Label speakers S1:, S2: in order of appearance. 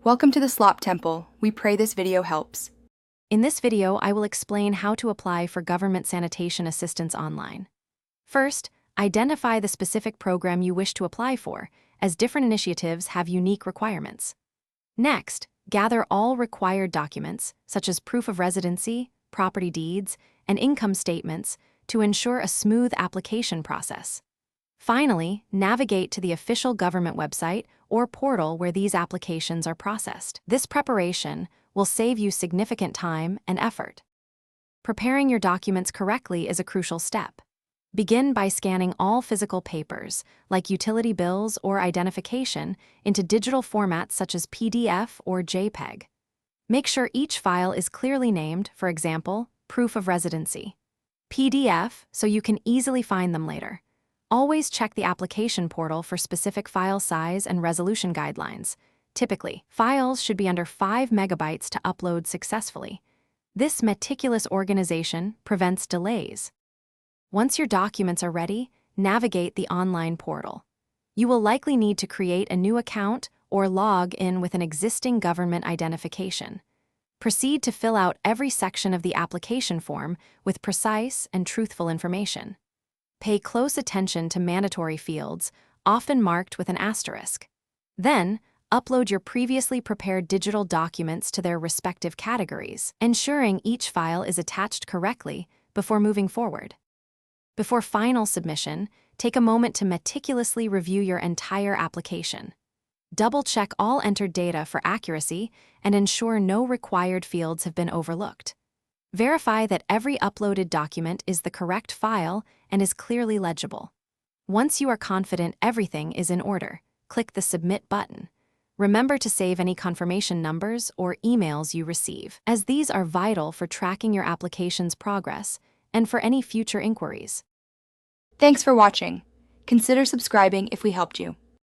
S1: Welcome to the Slop Temple. We pray this video helps.
S2: In this video, I will explain how to apply for government sanitation assistance online. First, identify the specific program you wish to apply for, as different initiatives have unique requirements. Next, gather all required documents, such as proof of residency, property deeds, and income statements, to ensure a smooth application process. Finally, navigate to the official government website or portal where these applications are processed. This preparation will save you significant time and effort. Preparing your documents correctly is a crucial step. Begin by scanning all physical papers, like utility bills or identification, into digital formats such as PDF or JPEG. Make sure each file is clearly named, for example, proof of residency. PDF, so you can easily find them later. Always check the application portal for specific file size and resolution guidelines. Typically, files should be under 5 megabytes to upload successfully. This meticulous organization prevents delays. Once your documents are ready, navigate the online portal. You will likely need to create a new account or log in with an existing government identification. Proceed to fill out every section of the application form with precise and truthful information. Pay close attention to mandatory fields, often marked with an asterisk. Then, upload your previously prepared digital documents to their respective categories, ensuring each file is attached correctly before moving forward. Before final submission, take a moment to meticulously review your entire application. Double-check all entered data for accuracy and ensure no required fields have been overlooked. Verify that every uploaded document is the correct file and is clearly legible. Once you are confident everything is in order, click the Submit button. Remember to save any confirmation numbers or emails you receive, as these are vital for tracking your application's progress and for any future inquiries.
S1: Thanks for watching. Consider subscribing if we helped you.